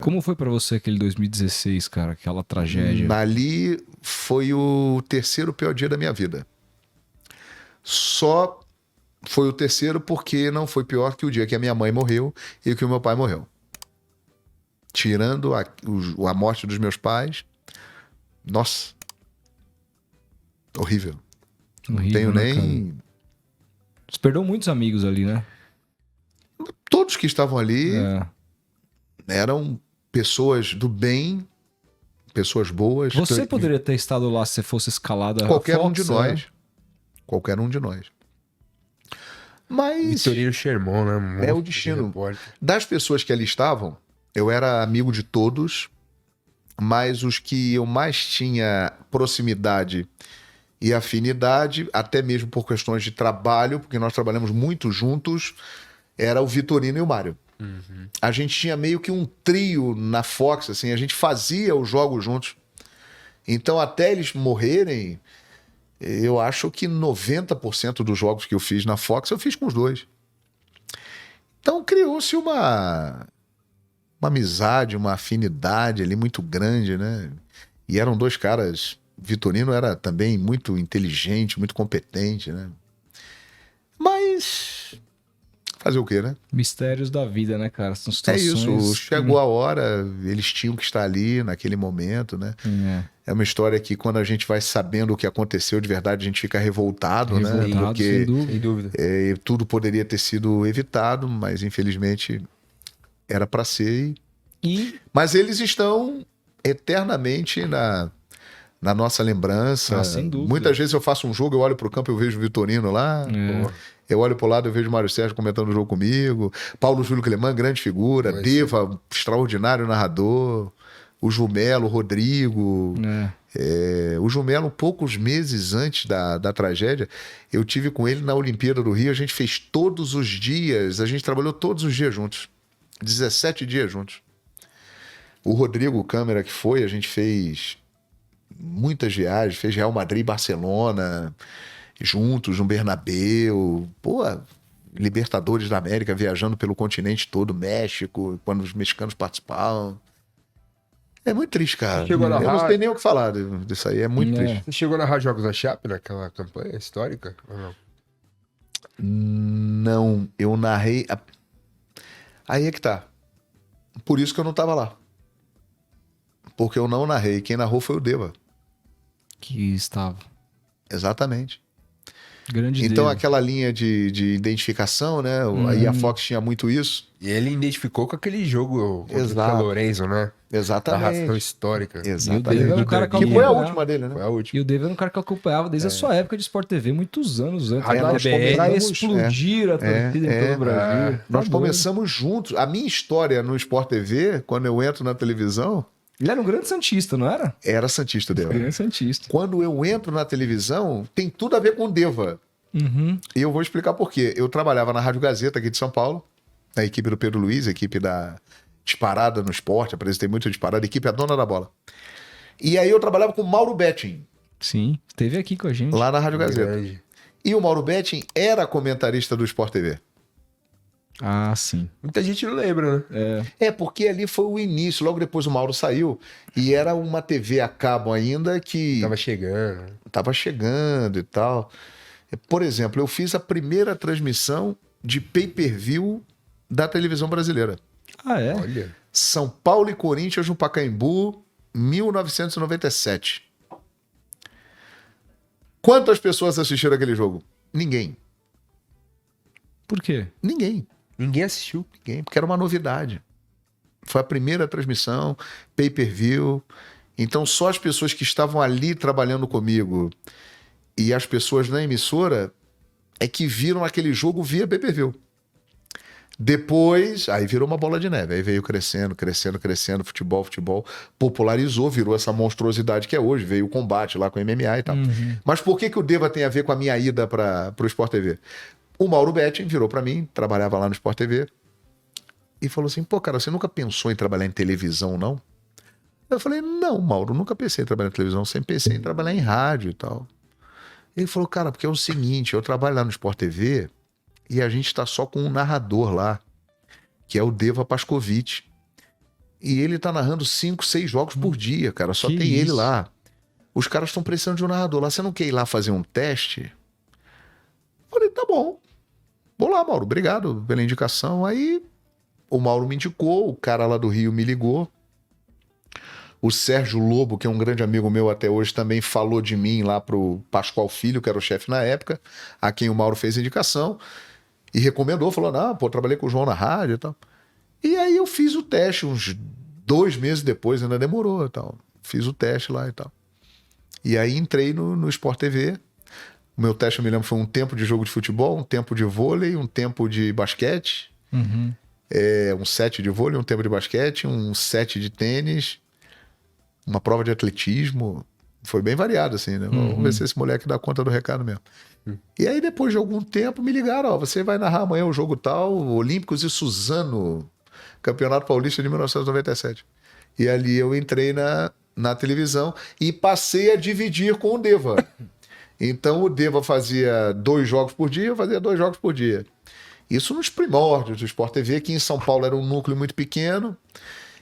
Como foi pra você aquele 2016, cara? Aquela tragédia? Ali foi o terceiro pior dia da minha vida. Só foi o terceiro porque não foi pior que o dia que a minha mãe morreu e que o meu pai morreu. Tirando a morte dos meus pais, nossa, horrível. Não tenho né, nem... cara? Você perdeu muitos amigos ali, né? Todos que estavam ali É. eram pessoas do bem, pessoas boas. Você poderia ter estado lá se você fosse escalada. Qualquer um Fox, de nós. Qualquer um de nós. Mas Vitorino Sherman, né? é Monstro o de destino. repórter. Das pessoas que ali estavam, eu era amigo de todos, mas os que eu mais tinha proximidade e afinidade, até mesmo por questões de trabalho, porque nós trabalhamos muito juntos, era o Vitorino e o Mário. A gente tinha meio que um trio na Fox, assim, a gente fazia os jogos juntos. Então, até eles morrerem, eu acho que 90% dos jogos que eu fiz na Fox, eu fiz com os dois. Então, criou-se uma amizade, uma afinidade ali muito grande, né? E eram dois caras... Vitorino era também muito inteligente, muito competente, né? Mas... fazer o quê, né? Mistérios da vida, né, cara? São É situações... isso, chegou a hora, eles tinham que estar ali naquele momento, né? É uma história que quando a gente vai sabendo o que aconteceu de verdade, a gente fica revoltado, né? Revoltado, Porque sem dúvida. Sem dúvida. tudo poderia ter sido evitado, mas infelizmente era para ser. Mas eles estão eternamente na nossa lembrança. Ah, sem dúvida. Muitas vezes eu faço um jogo, eu olho pro campo e eu vejo o Vitorino lá. É. Eu olho pro lado, eu vejo o Mário Sérgio comentando o jogo comigo. Paulo Júlio Cleman, grande figura. Pois Deva, extraordinário narrador. O Jumelo, o Rodrigo. O Jumelo, poucos meses antes da tragédia, eu tive com ele na Olimpíada do Rio. A gente fez todos os dias, a gente trabalhou todos os dias juntos. 17 dias juntos. O Rodrigo Câmara que foi, a gente fez muitas viagens, fez Real Madrid e Barcelona juntos no Bernabéu, pô, Libertadores da América, viajando pelo continente todo, México, quando os mexicanos participavam. É muito triste, cara. Chegou na Eu não rádio. sei nem o que falar disso aí, é muito triste. Você chegou a narrar Jogos da Chape naquela campanha histórica? Ou não? Não, eu narrei... Aí é que tá. Por isso que eu não tava lá. Porque eu não narrei. Quem narrou foi o Deva. Que estava. Exatamente. Grande Então, Deva. aquela linha de identificação, né? Aí a Fox tinha muito isso. E ele identificou com aquele jogo contra o Exato. São Lourenço, né? Exatamente. Narração histórica. Exatamente. E o Deva era um cara Que foi a acompanhava. última dele, né? Foi a última. E o Deva era um cara que eu acompanhava desde a sua época de Sport TV, muitos anos antes. Rádio Pra- TBN. pra começamos- explodir a torcida em todo o Brasil. Nós Tá começamos juntos. A minha história no Sport TV, quando eu entro na televisão, doido. Ele era um grande santista, não era? era Santista Deva. Grande santista. Quando eu entro na televisão, tem tudo a ver com o Deva. E eu vou explicar por quê. Eu trabalhava na Rádio Gazeta aqui de São Paulo, na equipe do Pedro Luiz, a equipe da Disparada no Esporte, apresentei muito Disparada, a equipe é a dona da bola. E aí eu trabalhava com o Mauro Betting, Sim, esteve aqui com a gente. lá na Rádio Gazeta. Grande. E o Mauro Betting era comentarista do Sport TV. Ah, sim. Muita gente não lembra, né? É, porque ali foi o início, logo depois o Mauro saiu, e era uma TV a cabo ainda que Tava chegando. tava chegando e tal. Por exemplo, eu fiz a primeira transmissão de pay-per-view da televisão brasileira. Ah, é? Olha. São Paulo e Corinthians no Pacaembu, 1997. Quantas pessoas assistiram aquele jogo? Ninguém. Por quê? Ninguém. Ninguém assistiu. Ninguém, porque era uma novidade. Foi a primeira transmissão, pay-per-view. Então, só as pessoas que estavam ali trabalhando comigo e as pessoas na emissora é que viram aquele jogo via pay-per-view. Depois, aí virou uma bola de neve. Aí veio crescendo, crescendo, crescendo. Futebol popularizou, virou essa monstruosidade que é hoje. Veio o combate lá com o MMA e tal. Mas por que o Deva tem a ver com a minha ida para o Sport TV? O Mauro Betting virou para mim, trabalhava lá no Sport TV, e falou assim, pô, cara, você nunca pensou em trabalhar em televisão, não? Eu falei, não, Mauro, nunca pensei em trabalhar em televisão, sempre pensei em trabalhar em rádio e tal. Ele falou, cara, porque é o seguinte, eu trabalho lá no Sport TV e a gente tá só com um narrador lá, que é o Deva Pascovitch. E ele tá narrando 5, 6 jogos por dia, cara. Só Que tem ele isso? lá. Os caras estão precisando de um narrador lá. Você não quer ir lá fazer um teste? Falei, tá bom. Vou lá, Mauro. Obrigado pela indicação. Aí o Mauro me indicou, o cara lá do Rio me ligou. O Sérgio Lobo, que é um grande amigo meu até hoje, também falou de mim lá pro Pascoal Filho, que era o chefe na época, a quem o Mauro fez a indicação, e recomendou, falou, não, pô, trabalhei com o João na rádio e tal. E aí eu fiz o teste, uns 2 meses depois, ainda demorou e tal. Fiz o teste lá e tal. E aí entrei no Sport TV. O meu teste, eu me lembro, foi um tempo de jogo de futebol, um tempo de vôlei, um tempo de basquete, Uhum. um set de vôlei, um tempo de basquete, um set de tênis, uma prova de atletismo. Foi bem variado, assim, né? Vamos ver se esse moleque dá conta do recado mesmo. E aí, depois de algum tempo, me ligaram, ó, você vai narrar amanhã o jogo tal, Olímpicos e Suzano, Campeonato Paulista de 1997. E ali eu entrei na televisão e passei a dividir com o Deva. Então o Deva fazia 2 jogos por dia, eu fazia 2 jogos por dia. Isso nos primórdios do Sport TV, que em São Paulo era um núcleo muito pequeno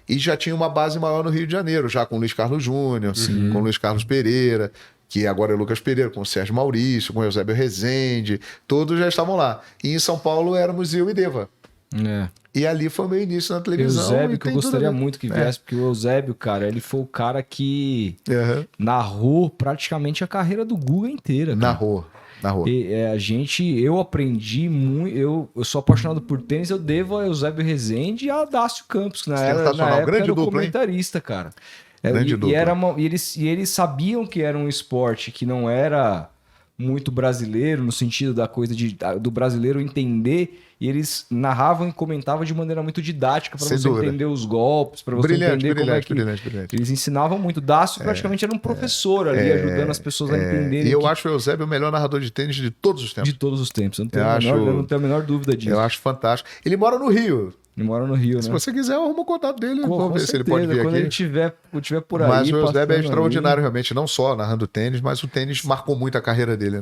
e já tinha uma base maior no Rio de Janeiro, já com o Luiz Carlos Júnior, com o Luiz Carlos Pereira, que agora é Lucas Pereira, com o Sérgio Maurício, com o Eusébio Rezende, todos já estavam lá. E em São Paulo éramos eu e Deva. É. E ali foi o meu início na televisão. Eusébio, e que eu tem tudo gostaria a ver. muito que viesse, porque o Eusébio, cara, ele foi o cara que Aham. narrou praticamente a carreira do Guga inteira. Cara. Narrou. E, eu aprendi muito, eu sou apaixonado por tênis, eu devo a Eusébio Rezende e a Dácio Campos, que na Sensacional, época grande era o dupla, hein? comentarista, cara. Grande E dupla. eles sabiam que era um esporte que não era muito brasileiro, no sentido da coisa do brasileiro entender, e eles narravam e comentavam de maneira muito didática para Sem você dúvida. entender os golpes, para você entender como é que... brilhante. Eles ensinavam muito. Dácio praticamente era um professor ali, ajudando as pessoas a entenderem E eu acho o Eusébio o melhor narrador de tênis de todos os tempos. de todos os tempos. Eu não tenho, Eu eu não tenho a menor dúvida disso. Eu acho fantástico. Ele mora no Rio. Ele mora no Rio, Se né? você quiser, eu arrumo o contato dele. Com Vamos ver se ele pode vir quando aqui. ele tiver por aí. Mas o Eusébio é passando extraordinário, realmente. Não só narrando tênis, mas o tênis marcou muito a carreira dele, né?